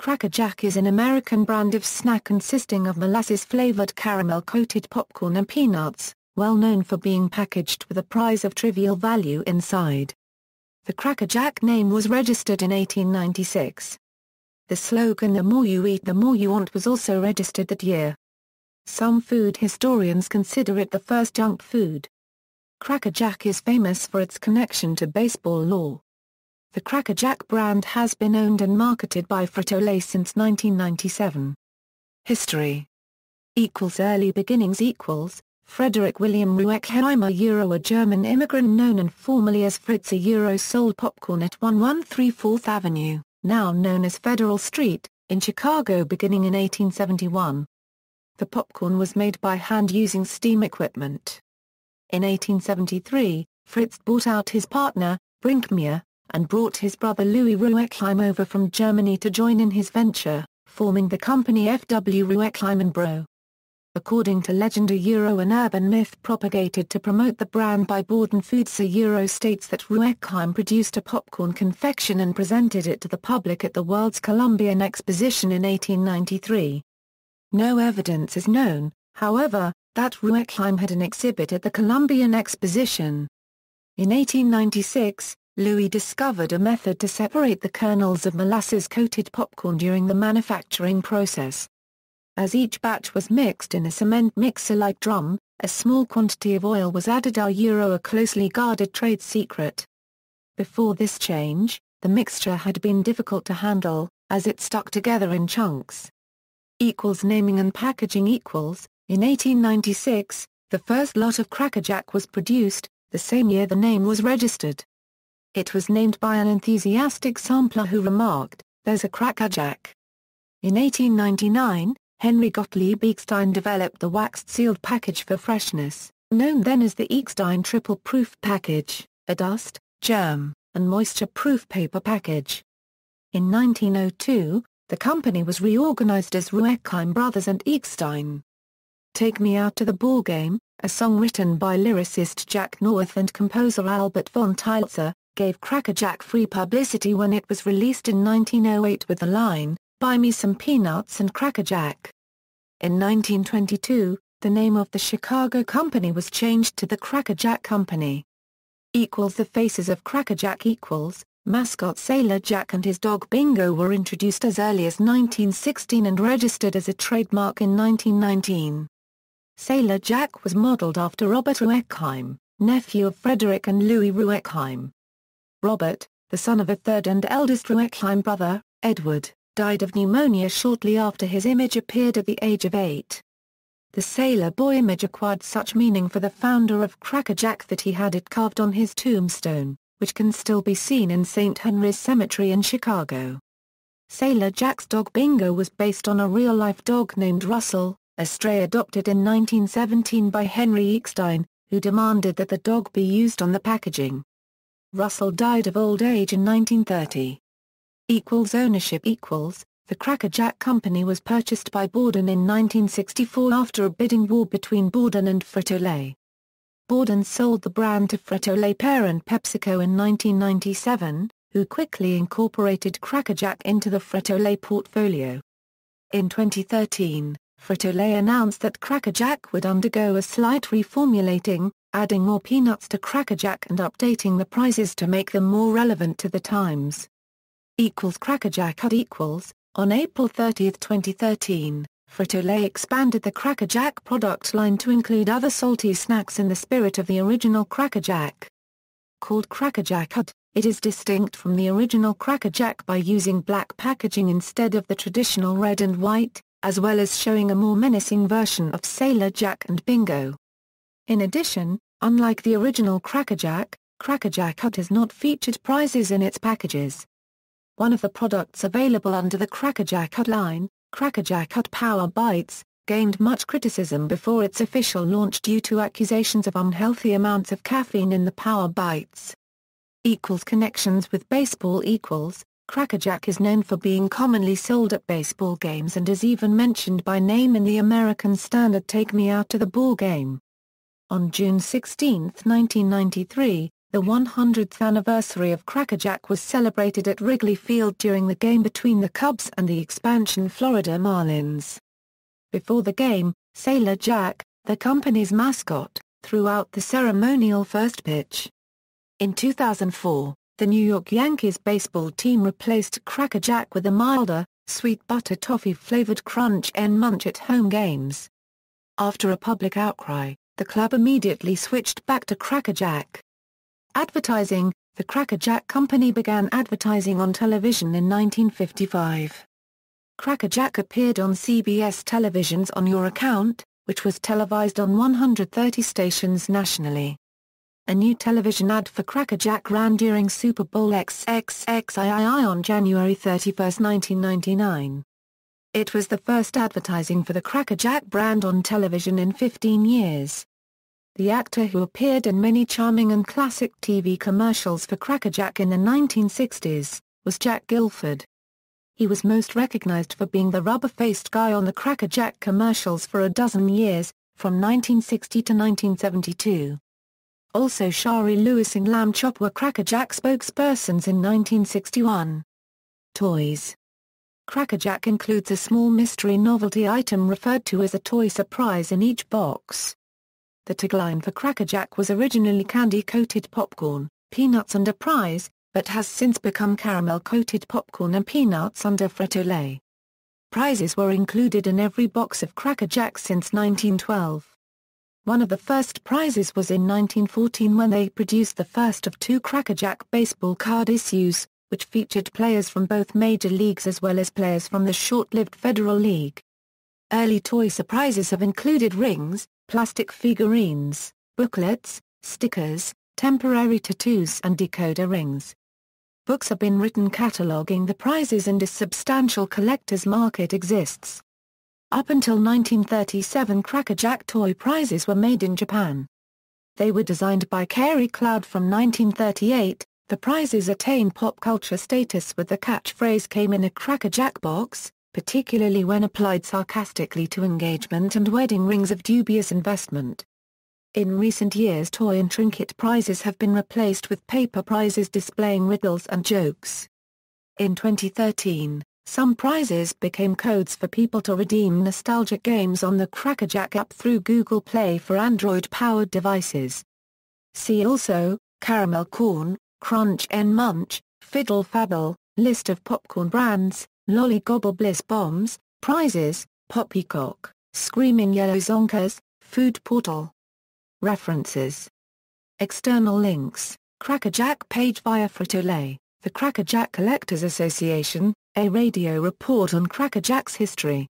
Cracker Jack is an American brand of snack consisting of molasses-flavored caramel-coated popcorn and peanuts, well known for being packaged with a prize of trivial value inside. The Cracker Jack name was registered in 1896. The slogan "The more you eat the more you want" was also registered that year. Some food historians consider it the first junk food. Cracker Jack is famous for its connection to baseball lore. The Cracker Jack brand has been owned and marketed by Frito-Lay since 1997. History Early beginnings Frederick William Rueckheimer a German immigrant known informally as Fritz sold popcorn at 113 4th Avenue, now known as Federal Street, in Chicago beginning in 1871. The popcorn was made by hand using steam equipment. In 1873, Fritz bought out his partner, Brinkmeyer, and brought his brother Louis Rueckheim over from Germany to join in his venture, forming the company F.W. Rueckheim & Bro. According to legend an urban myth propagated to promote the brand by Borden Foods states that Rueckheim produced a popcorn confection and presented it to the public at the World's Columbian Exposition in 1893. No evidence is known, however, that Rueckheim had an exhibit at the Columbian Exposition. In 1896, Louis discovered a method to separate the kernels of molasses-coated popcorn during the manufacturing process. As each batch was mixed in a cement mixer-like drum, a small quantity of oil was added, a closely guarded trade secret. Before this change, the mixture had been difficult to handle, as it stuck together in chunks. Naming and packaging In 1896, the first lot of Cracker Jack was produced, the same year the name was registered. It was named by an enthusiastic sampler who remarked, "There's a Cracker Jack." In 1899, Henry Gottlieb Eckstein developed the waxed-sealed package for freshness, known then as the Eckstein triple-proof package, a dust, germ, and moisture-proof paper package. In 1902, the company was reorganized as Rueckheim Brothers and Eckstein. "Take Me Out to the Ballgame," a song written by lyricist Jack North and composer Albert von Tiltzer, gave Cracker Jack free publicity when it was released in 1908 with the line, "Buy me some peanuts and Cracker Jack." In 1922, the name of the Chicago company was changed to the Cracker Jack Company. The faces of Cracker Jack mascot Sailor Jack and his dog Bingo were introduced as early as 1916 and registered as a trademark in 1919. Sailor Jack was modeled after Robert Rueckheim, nephew of Frederick and Louis Rueckheim. Robert, the son of a third and eldest Rueckheim brother, Edward, died of pneumonia shortly after his image appeared at the age of 8. The Sailor Boy image acquired such meaning for the founder of Cracker Jack that he had it carved on his tombstone, which can still be seen in St. Henry's Cemetery in Chicago. Sailor Jack's dog Bingo was based on a real-life dog named Russell, a stray adopted in 1917 by Henry Eckstein, who demanded that the dog be used on the packaging. Russell died of old age in 1930. Ownership The Cracker Jack Company was purchased by Borden in 1964 after a bidding war between Borden and Frito-Lay. Borden sold the brand to Frito-Lay parent PepsiCo in 1997, who quickly incorporated Cracker Jack into the Frito-Lay portfolio. In 2013, Frito-Lay announced that Cracker Jack would undergo a slight reformulating, adding more peanuts to Cracker Jack and updating the prices to make them more relevant to the times. Cracker Jack On April 30, 2013, Frito-Lay expanded the Cracker Jack product line to include other salty snacks in the spirit of the original Cracker Jack. Called Cracker Jack Hut, it is distinct from the original Cracker Jack by using black packaging instead of the traditional red and white, as well as showing a more menacing version of Sailor Jack and Bingo. In addition, unlike the original Cracker Jack Hut has not featured prizes in its packages. One of the products available under the Cracker Jack Hut line, Cracker Jack Hut Power Bites, gained much criticism before its official launch due to accusations of unhealthy amounts of caffeine in the Power Bites. Connections with baseball Cracker Jack is known for being commonly sold at baseball games and is even mentioned by name in the American standard "Take Me Out to the Ball Game." On June 16, 1993, The 100th anniversary of Cracker Jack was celebrated at Wrigley Field during the game between the Cubs and the expansion Florida Marlins. Before the game, Sailor Jack, the company's mascot, threw out the ceremonial first pitch. In 2004, the New York Yankees baseball team replaced Cracker Jack with a milder, sweet butter toffee-flavored Crunch and Munch at home games. After a public outcry, the club immediately switched back to Cracker Jack. Advertising: the Cracker Jack Company began advertising on television in 1955. Cracker Jack appeared on CBS television's On Your Account, which was televised on 130 stations nationally. A new television ad for Cracker Jack ran during Super Bowl XXXIII on January 31, 1999. It was the first advertising for the Cracker Jack brand on television in 15 years. The actor who appeared in many charming and classic TV commercials for Cracker Jack in the 1960s, was Jack Gilford. He was most recognized for being the rubber-faced guy on the Cracker Jack commercials for a dozen years, from 1960 to 1972. Also Shari Lewis and Lamb Chop were Cracker Jack spokespersons in 1961. Toys. Cracker Jack includes a small mystery novelty item referred to as a toy surprise in each box. The tagline for Cracker Jack was originally candy-coated popcorn, peanuts and a prize, but has since become caramel-coated popcorn and peanuts under Frito-Lay. Prizes were included in every box of Cracker Jack since 1912. One of the first prizes was in 1914 when they produced the first of two Cracker Jack baseball card issues, which featured players from both major leagues as well as players from the short-lived Federal League. Early toy surprises have included rings, plastic figurines, booklets, stickers, temporary tattoos and decoder rings. Books have been written cataloging the prizes and a substantial collector's market exists. Up until 1937 Cracker Jack toy prizes were made in Japan. They were designed by Cary Cloud from 1938. The prizes attained pop culture status with the catchphrase "came in a Cracker Jack box," particularly when applied sarcastically to engagement and wedding rings of dubious investment. In recent years toy and trinket prizes have been replaced with paper prizes displaying riddles and jokes. In 2013, some prizes became codes for people to redeem nostalgic games on the Cracker Jack app through Google Play for Android-powered devices. See also, Caramel Corn, Crunch and Munch, Fiddle Faddle, List of popcorn brands, Lolly Gobble Bliss Bombs, Prizes, Poppycock, Screaming Yellow Zonkers, Food Portal. References. External links, Cracker Jack page via Frito-Lay, the Cracker Jack Collectors Association, a radio report on Cracker Jack's history.